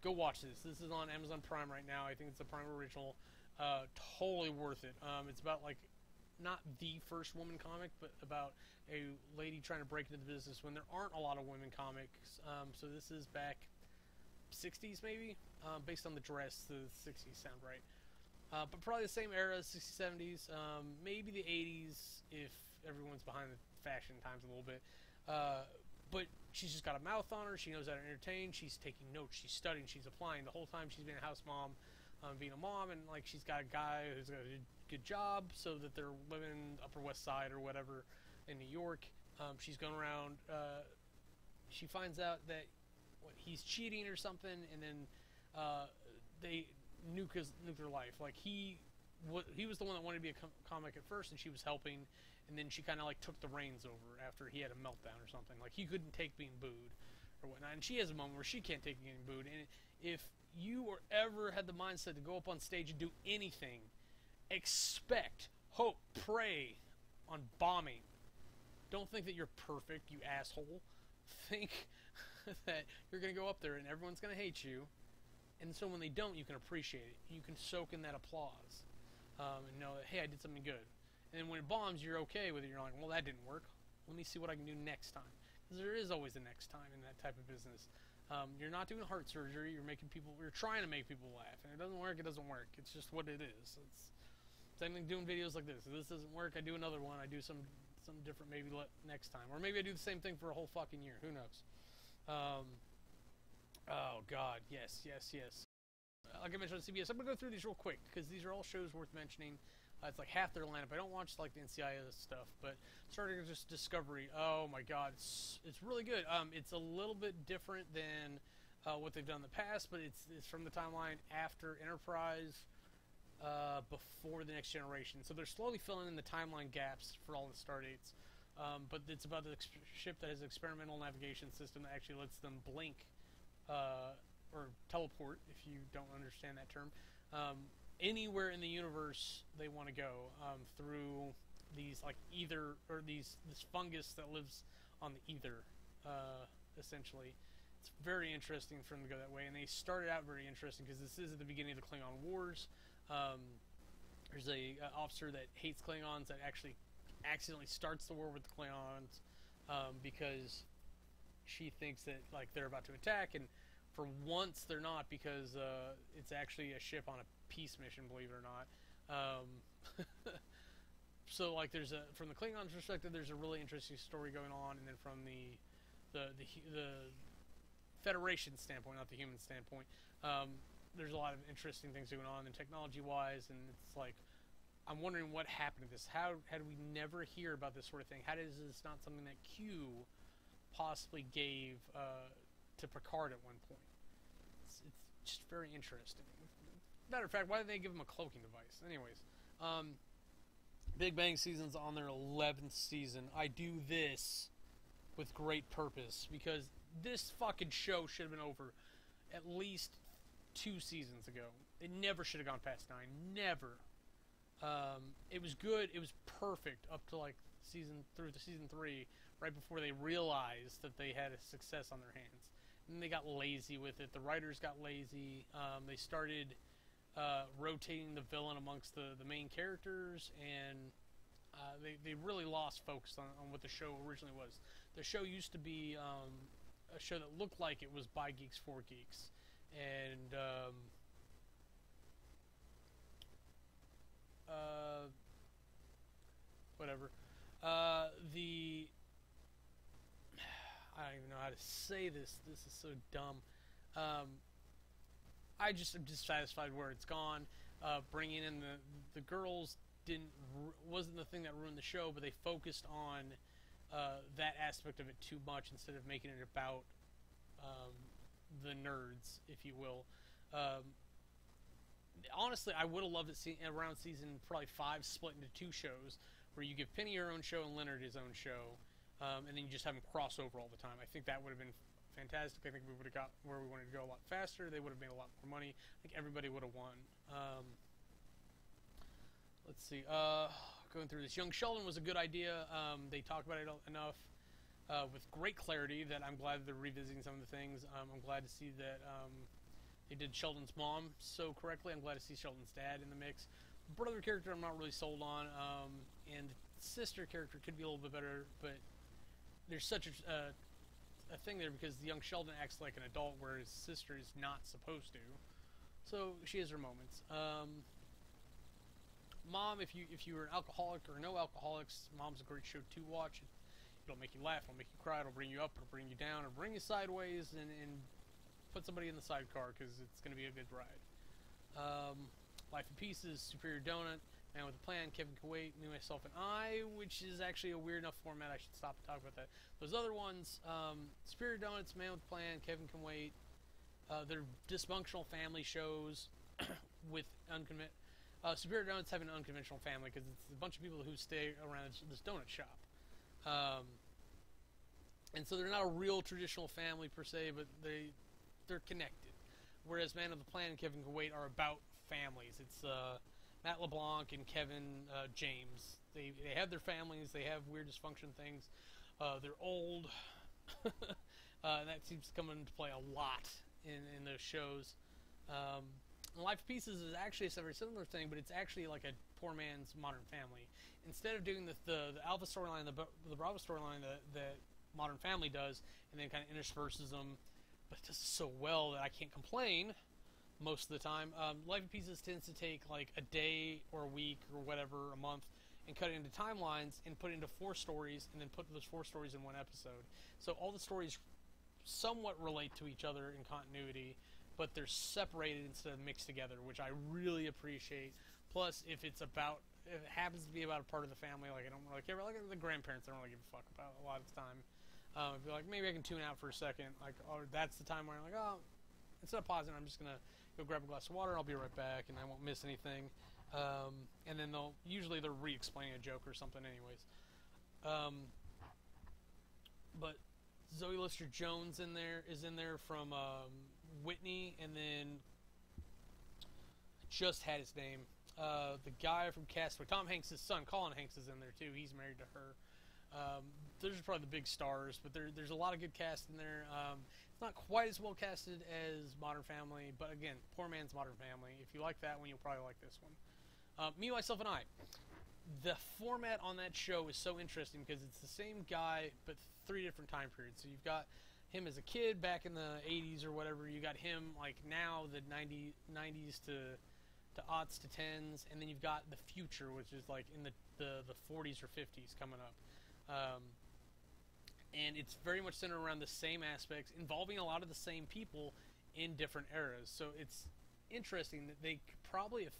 Go watch this. This is on Amazon Prime right now. I think it's a Prime original. Totally worth it. It's about like not the first woman comic, but about a lady trying to break into the business when there aren't a lot of women comics. So this is back 60s maybe, based on the dress. The 60s sound right, but probably the same era, 60s, 70s, maybe the 80s if everyone's behind the fashion times a little bit. But she's just got a mouth on her. She knows how to entertain. She's taking notes. She's studying. She's applying. The whole time she's being a house mom, being a mom, and like she's got a guy who's got a good job, so that they're living Upper West Side or whatever in New York. She's going around. She finds out that he's cheating or something, and then they nuke their life. Like he was the one that wanted to be a comic at first, and she was helping. And then she kind of like took the reins over after he had a meltdown or something. Like he couldn't take being booed or whatnot. And she has a moment where she can't take getting booed. And if you or ever had the mindset to go up on stage and do anything, expect, hope, pray on bombing. Don't think that you're perfect, you asshole. Think that you're going to go up there and everyone's going to hate you. And so when they don't, you can appreciate it. You can soak in that applause and know that, hey, I did something good. And then when it bombs, you're okay with it. You're like, well, that didn't work. Let me see what I can do next time. Because there is always a next time in that type of business. You're not doing heart surgery. You're trying to make people laugh. And it doesn't work, it doesn't work. It's just what it is. It's same thing doing videos like this. If this doesn't work, I do another one. I do some different maybe next time. Or maybe I do the same thing for a whole fucking year. Who knows? Oh, God. Yes. Like I mentioned on CBS, I'm going to go through these real quick. Because these are all shows worth mentioning. It's like half their lineup. I don't watch like the NCIS stuff, but starting with just Discovery. Oh my God, it's really good. It's a little bit different than what they've done in the past, but it's from the timeline after Enterprise, before the Next Generation. So they're slowly filling in the timeline gaps for all the stardates. But it's about the ship that has an experimental navigation system that actually lets them blink or teleport, if you don't understand that term. anywhere in the universe they want to go, through these like ether, or this fungus that lives on the ether, essentially. It's very interesting for them to go that way, and they started out very interesting because this is at the beginning of the Klingon Wars. Um, there's a officer that hates Klingons that actually accidentally starts the war with the Klingons, because she thinks that like they're about to attack, and for once they're not, because it's actually a ship on a peace mission, believe it or not. So like there's a, from the Klingons perspective, there's a really interesting story going on, and then from the Federation standpoint, not the human standpoint, there's a lot of interesting things going on, and technology-wise, and it's like, I'm wondering what happened to this. How do we never hear about this sort of thing? How is this not something that Q possibly gave to Picard at one point? It's just very interesting. Matter of fact, why did they give him a cloaking device? Anyways, Big Bang season's on their 11th season. I do this with great purpose, because this fucking show should have been over at least 2 seasons ago. It never should have gone past 9. Never. It was good. It was perfect up to like season 3, right before they realized that they had a success on their hands. And they got lazy with it. The writers got lazy. They started rotating the villain amongst the main characters, and they really lost focus on what the show originally was. The show used to be a show that looked like it was by geeks for geeks, and whatever. The I don't even know how to say this. This is so dumb. I'm just dissatisfied where it's gone. Bringing in the girls wasn't the thing that ruined the show, but they focused on that aspect of it too much instead of making it about the nerds, if you will. Honestly, I would have loved it around season probably 5 split into 2 shows, where you give Penny her own show and Leonard his own show, and then you just have them cross over all the time. I think that would have been fantastic. I think we would have got where we wanted to go a lot faster. They would have made a lot more money. I think everybody would have won. Let's see. Going through this, Young Sheldon was a good idea. They talked about it enough with great clarity that I'm glad they're revisiting some of the things. I'm glad to see that they did Sheldon's mom so correctly. I'm glad to see Sheldon's dad in the mix. Brother character I'm not really sold on, and sister character could be a little bit better, but there's such a thing there because the young Sheldon acts like an adult, whereas sister is not supposed to. So she has her moments. Mom, if you were an alcoholic or no alcoholics, Mom's a great show to watch. It'll make you laugh, it'll make you cry, it'll bring you up, it'll bring you down, it'll bring you sideways, and put somebody in the sidecar because it's going to be a good ride. Life in Pieces, Superior Donut, Man with a Plan, Kevin Can Wait, Me, Myself, and I, which is actually a weird enough format. I should stop and talk about that. Those other ones, Superior Donuts, Man with a Plan, Kevin Can Wait, they're dysfunctional family shows with Superior Donuts have an unconventional family because it's a bunch of people who stay around this donut shop. And so they're not a real traditional family per se, but they're connected. Whereas Man of the Plan and Kevin Can Wait are about families. It's Matt LeBlanc and Kevin James. They have their families. They have weird dysfunction things. They're old. And that seems to come into play a lot in those shows. Life of Pieces is actually a very similar thing, but it's actually like a poor man's Modern Family. Instead of doing the Alpha storyline, the Bravo storyline that Modern Family does, and then kind of intersperses them, but it does so well that I can't complain most of the time. Life of Pieces tends to take like a day or a week or whatever, a month, and cut it into timelines and put it into 4 stories, and then put those 4 stories in one episode. So all the stories somewhat relate to each other in continuity, but they're separated instead of mixed together, which I really appreciate. Plus, if it happens to be about a part of the family, like I don't really care about, like the grandparents, I don't really give a fuck about a lot of the time. I'd be like, maybe I can tune out for a second, like, or that's the time where I'm like, oh, instead of pausing, I'm just gonna go grab a glass of water, I'll be right back, and I won't miss anything. And then they're re-explaining a joke or something anyways. But Zoe Lister-Jones is in there from Whitney, and then just had his name. The guy from Castaway, Tom Hanks' son, Colin Hanks, is in there too. He's married to her. Those are probably the big stars, but there's a lot of good cast in there. It's not quite as well casted as Modern Family, but again, poor man's Modern Family. If you like that one, you'll probably like this one. Me, Myself, and I. The format on that show is so interesting because it's the same guy, but 3 different time periods. So you've got him as a kid back in the 80s or whatever. You got him like now, the 90s to aughts to 10s, and then you've got the future, which is like in the 40s or 50s coming up. And it's very much centered around the same aspects, involving a lot of the same people in different eras. So it's interesting that they could probably have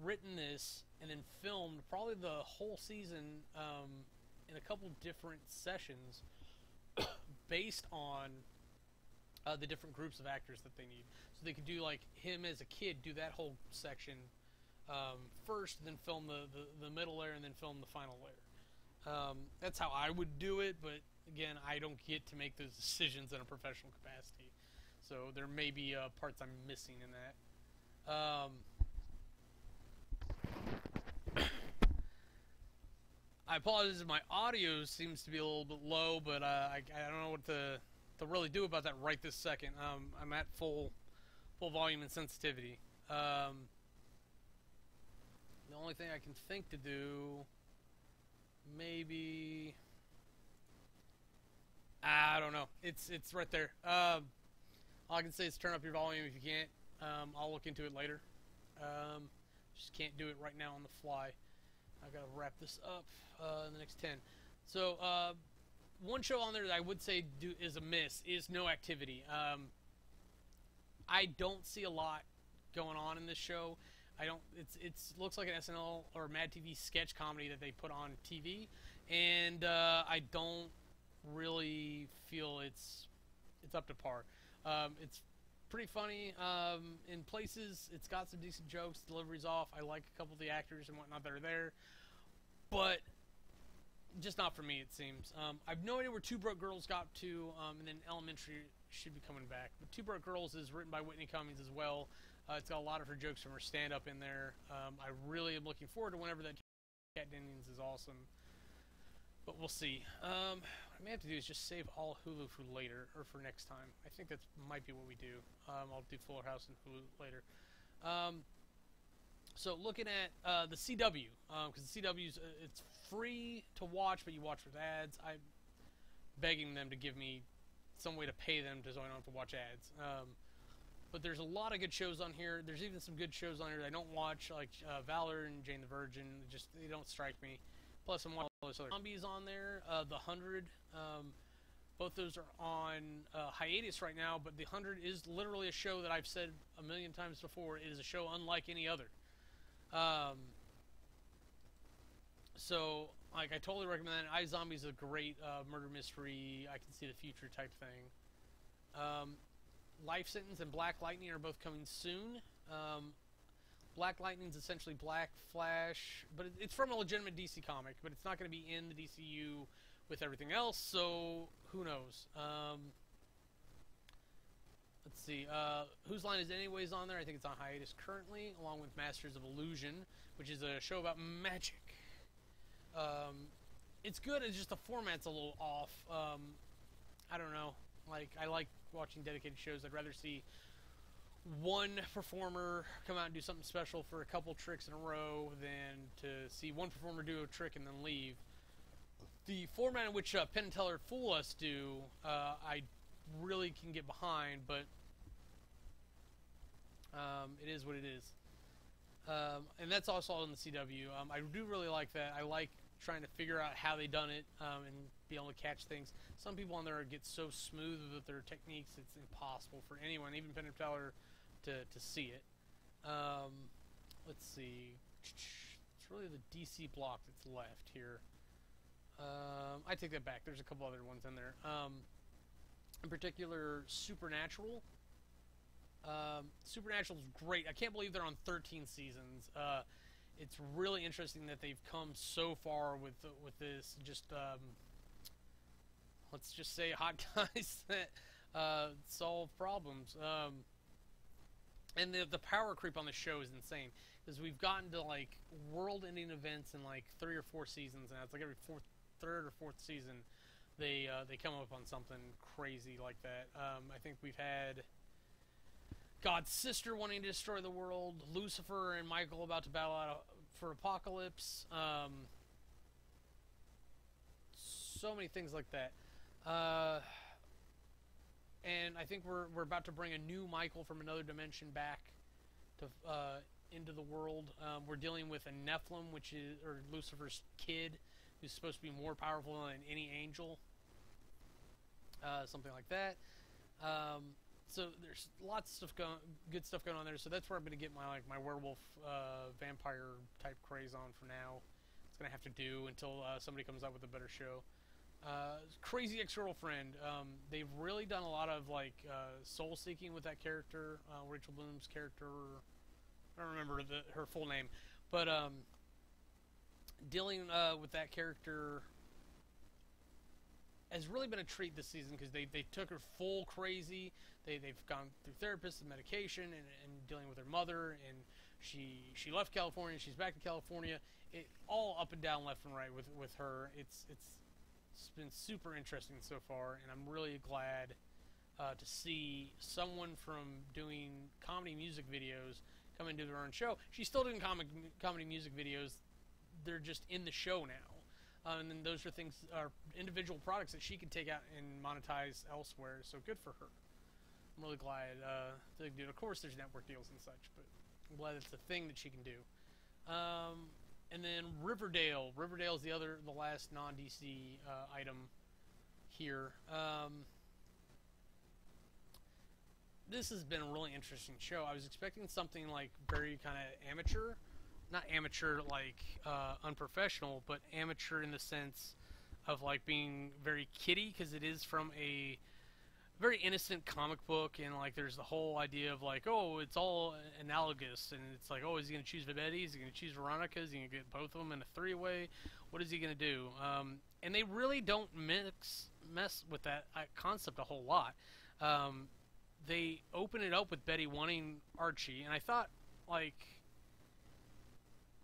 written this, and then filmed probably the whole season in a couple different sessions based on the different groups of actors that they need. So they could do like him as a kid, do that whole section first, then film the middle layer, and then film the final layer. That's how I would do it, but again, I don't get to make those decisions in a professional capacity. So there may be parts I'm missing in that. I apologize if my audio seems to be a little bit low, but I don't know what to really do about that right this second. I'm at full volume and sensitivity. The only thing I can think to do, maybe, I don't know. It's right there. All I can say is turn up your volume if you can't. I'll look into it later. Just can't do it right now on the fly. I've got to wrap this up in the next 10. So, one show on there that I would say is a miss is No Activity. I don't see a lot going on in this show. It looks like an SNL or Mad TV sketch comedy that they put on TV, and I don't really feel it's up to par. It's pretty funny in places. It's got some decent jokes. Delivery's off. I like a couple of the actors and whatnot that are there, but just not for me, it seems. I've no idea where Two Broke Girls got to, and then Elementary should be coming back. But Two Broke Girls is written by Whitney Cummings as well. It's got a lot of her jokes from her stand-up in there. I really am looking forward to whenever that Cat Dennings is awesome. But we'll see. What I may have to do is just save all Hulu for later, or for next time. I think that might be what we do. I'll do Fuller House and Hulu later. So looking at the CW, because the CW's it's free to watch, but you watch with ads. I'm begging them to give me some way to pay them so I don't have to watch ads. But there's a lot of good shows on here. There's even some good shows on here that I don't watch, like Valor and Jane the Virgin. They don't strike me. Plus, I'm watching all those other zombies on there. The 100, both those are on hiatus right now. But the 100 is literally a show that I've said a million times before. It is a show unlike any other. So, like, I totally recommend it. iZombie is a great murder mystery, I can see the future type thing. Life Sentence and Black Lightning are both coming soon. Black Lightning is essentially Black Flash, but it's from a legitimate DC comic, but it's not going to be in the DCU with everything else, so who knows. Let's see. Whose Line Is it Anyways on there? I think it's on hiatus currently, along with Masters of Illusion, which is a show about magic. It's good, it's just the format's a little off. I don't know. Like, I like watching dedicated shows. I'd rather see one performer come out and do something special for a couple tricks in a row than to see one performer do a trick and then leave. The format in which Penn and Teller Fool Us do, I really can get behind, but it is what it is. And that's also on the CW. I do really like that. I like trying to figure out how they done it and be able to catch things. Some people on there get so smooth with their techniques, it's impossible for anyone, even Penn and Teller, to see it. Let's see. It's really the DC block that's left here. I take that back. There's a couple other ones in there. In particular, Supernatural. Supernatural's great. I can't believe they're on 13 seasons. It's really interesting that they've come so far with this. Just let's just say hot guys that solve problems. And the power creep on the show is insane because we've gotten to like world-ending events in like 3 or 4 seasons, and it's like every third or fourth season, they come up on something crazy like that. I think we've had God's sister wanting to destroy the world, Lucifer and Michael about to battle out for Apocalypse. So many things like that. And I think we're about to bring a new Michael from another dimension back to into the world. We're dealing with a Nephilim, which is or Lucifer's kid, who's supposed to be more powerful than any angel. Something like that. So there's lots of stuff good stuff going on there. So that's where I'm going to get my werewolf vampire type craze on for now. It's going to have to do until somebody comes out with a better show. Crazy Ex-Girlfriend. They've really done a lot of like soul seeking with that character. Rachel Bloom's character. I don't remember her full name, but dealing with that character has really been a treat this season because they took her full crazy. They've gone through therapists and medication and dealing with her mother, and she left California. She's back in California. It all up and down, left and right with her. It's been super interesting so far, and I'm really glad to see someone from doing comedy music videos come into their own show. She's still doing comedy music videos. They're just in the show now. And then those are individual products that she can take out and monetize elsewhere. So good for her. I'm really glad they do. Of course, there's network deals and such, but I'm glad it's a thing that she can do. And then Riverdale. Riverdale is the last non-DC item here. This has been a really interesting show. I was expecting something like very kind of amateur. Not amateur like unprofessional, but amateur in the sense of like being very kiddie, because it is from a very innocent comic book, and like there's the whole idea of like, oh, it's all analogous, and it's like, oh, is he going to choose Betty? Is he going to choose Veronica? Is he going to get both of them in a three-way? What is he going to do? And they really don't mess with that concept a whole lot. They open it up with Betty wanting Archie, and I thought like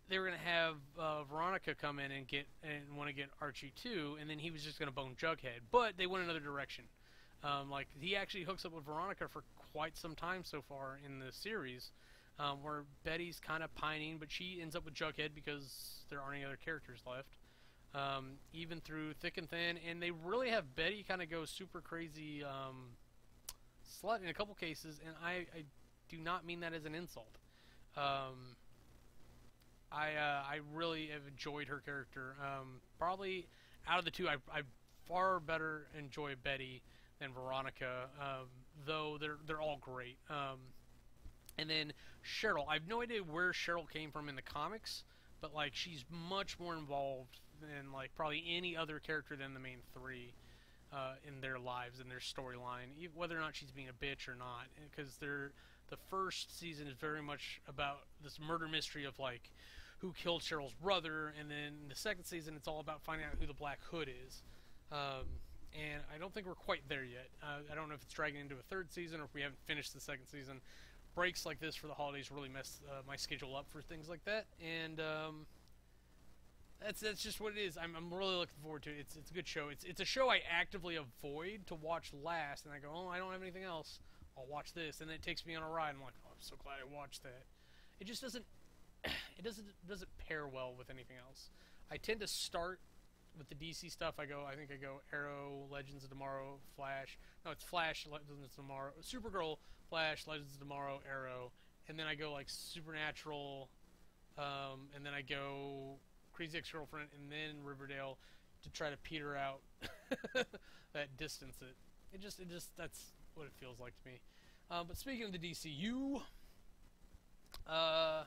they were going to have Veronica come in and want to get Archie too, and then he was just going to bone Jughead. But they went another direction. Like he actually hooks up with Veronica for quite some time so far in the series, where Betty's kind of pining, but she ends up with Jughead because there aren't any other characters left. Even through thick and thin, and they really have Betty kind of go super crazy slut in a couple cases, and I do not mean that as an insult. I really have enjoyed her character. Probably out of the two, I far better enjoy Betty than Veronica, though they're all great. And then Cheryl, I have no idea where Cheryl came from in the comics, but like she's much more involved than like probably any other character than the main three in their lives and their storyline, whether or not she's being a bitch or not, because the first season is very much about this murder mystery of like who killed Cheryl's brother, and then the second season it's all about finding out who the Black Hood is. And I don't think we're quite there yet. I don't know if it's dragging into a third season or if we haven't finished the second season. Breaks like this for the holidays really mess my schedule up for things like that, and that's just what it is. I'm really looking forward to it. It's a good show. It's a show I actively avoid to watch last, and I go, oh, I don't have anything else. I'll watch this, and then it takes me on a ride. I'm like, oh, I'm so glad I watched that. It just doesn't pair well with anything else. I tend to start with the DC stuff. I think I go Arrow, Legends of Tomorrow, Flash. No, it's Flash, Legends of Tomorrow, Supergirl, Flash, Legends of Tomorrow, Arrow, and then I go like Supernatural, and then I go Crazy Ex-Girlfriend, and then Riverdale to try to peter out that distance. It just that's what it feels like to me. But speaking of the DCU, I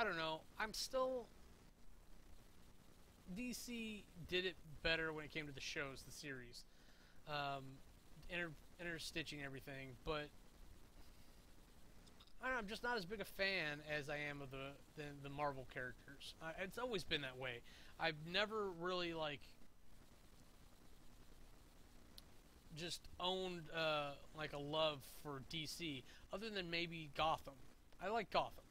don't know. I'm still. DC did it better when it came to the shows, the series, interstitching everything. But I don't know, I'm just not as big a fan as I am of the Marvel characters. It's always been that way. I've never really like just owned like a love for DC, other than maybe Gotham. I like Gotham.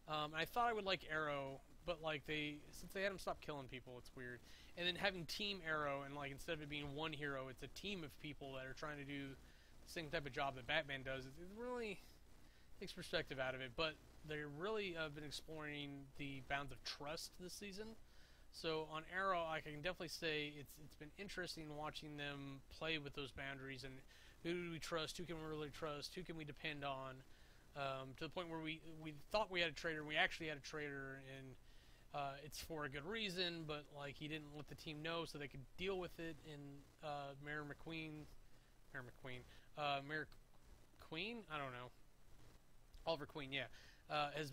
I thought I would like Arrow, but like since they had him stop killing people, it's weird. And then having Team Arrow, and like instead of it being one hero, it's a team of people that are trying to do the same type of job that Batman does. It really takes perspective out of it. But they really been exploring the bounds of trust this season. So on Arrow, I can definitely say it's been interesting watching them play with those boundaries and who do we trust, who can we really trust, who can we depend on, to the point where we thought we had a traitor, we actually had a traitor, and it's for a good reason, but like he didn't let the team know so they could deal with it. And Mayor Queen, I don't know, Oliver Queen, yeah, is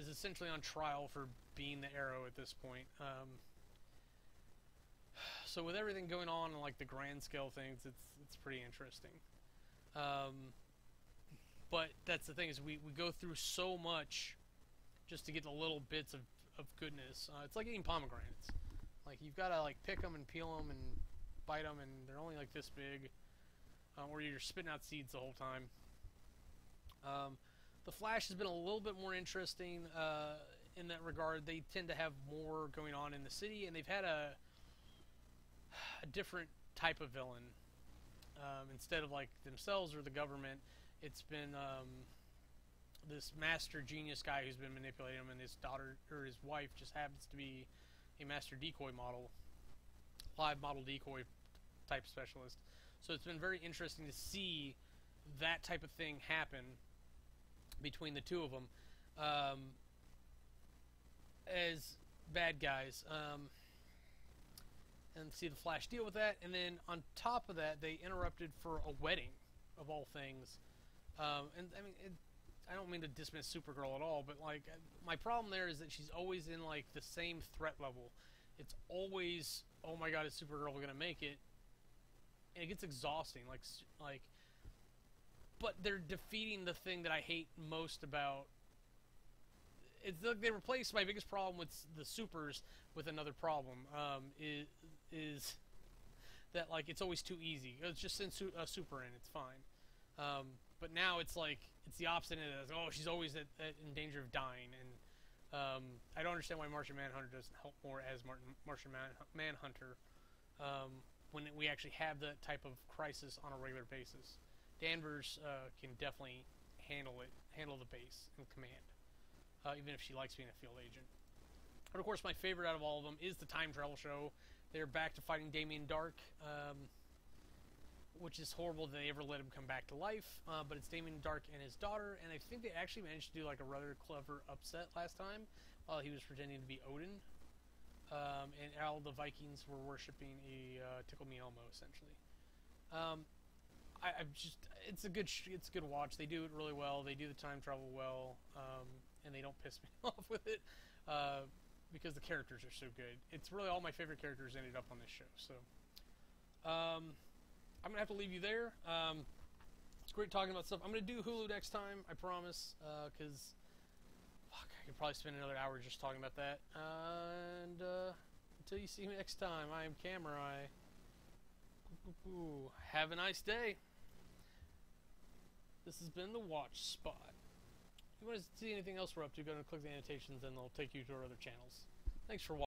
essentially on trial for being the Arrow at this point. So with everything going on and like the grand scale things, it's pretty interesting. But that's the thing, is we go through so much just to get the little bits of goodness. It's like eating pomegranates. Like you've got to like pick them and peel them and bite them, and they're only like this big, or you're spitting out seeds the whole time. The Flash has been a little bit more interesting in that regard. They tend to have more going on in the city, and they've had a different type of villain. Instead of like themselves or the government, it's been this master genius guy who's been manipulating him, and his daughter or his wife just happens to be a master decoy model, live model decoy type specialist. So it's been very interesting to see that type of thing happen between the two of them as bad guys, and see the Flash deal with that. And then on top of that, they interrupted for a wedding of all things. And I mean, I don't mean to dismiss Supergirl at all, but like my problem there is that she's always in like the same threat level. It's always, oh my God, is Supergirl gonna make it? And it gets exhausting. Like, but they're defeating the thing that I hate most about. It's like they replaced my biggest problem with the supers with another problem. Is that like it's always too easy? It's just send a super in, it's fine. But now it's like it's the opposite. It's, oh, she's always in danger of dying, and I don't understand why Martian Manhunter doesn't help more as Martian Manhunter when we actually have that type of crisis on a regular basis. Danvers can definitely handle the base and command, even if she likes being a field agent. But of course, my favorite out of all of them is the time travel show. They're back to fighting Damien Dark, which is horrible that they ever let him come back to life. But it's Damien Dark and his daughter, and I think they actually managed to do like a rather clever upset last time while he was pretending to be Odin. And all the Vikings were worshipping a Tickle Me Elmo, essentially. It's a good watch. They do it really well. They do the time travel well, and they don't piss me off with it because the characters are so good. It's really all my favorite characters ended up on this show. So I'm gonna have to leave you there. It's great talking about stuff. I'm gonna do Hulu next time, I promise, because I could probably spend another hour just talking about that. And until you see me next time, I am Kamurai. Have a nice day. This has been the Watch Spot. If you want to see anything else we're up to, go and click the annotations and they'll take you to our other channels. Thanks for watching.